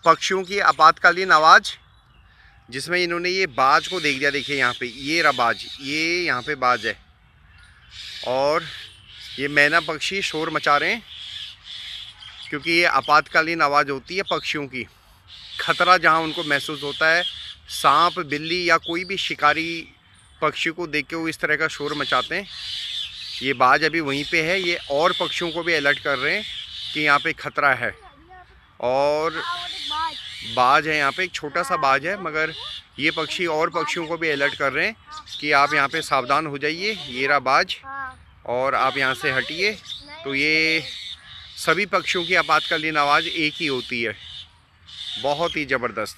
पक्षियों की आपातकालीन आवाज़, जिसमें इन्होंने ये बाज को देख दिया। देखिए यहाँ पे ये रहा बाज, ये यहाँ पे बाज है और ये मैना पक्षी शोर मचा रहे हैं क्योंकि ये आपातकालीन आवाज़ होती है पक्षियों की। खतरा जहाँ उनको महसूस होता है, सांप, बिल्ली या कोई भी शिकारी पक्षी को देख के वो इस तरह का शोर मचाते हैं। ये बाज अभी वहीं पे है, ये और पक्षियों को भी अलर्ट कर रहे हैं कि यहाँ पे खतरा है। और बाज है यहाँ पे, एक छोटा सा बाज है, मगर ये पक्षी और पक्षियों को भी अलर्ट कर रहे हैं कि आप यहाँ पे सावधान हो जाइए। ये रहा बाज और आप यहाँ से हटिए। तो ये सभी पक्षियों की आपातकालीन आवाज़ एक ही होती है, बहुत ही ज़बरदस्त।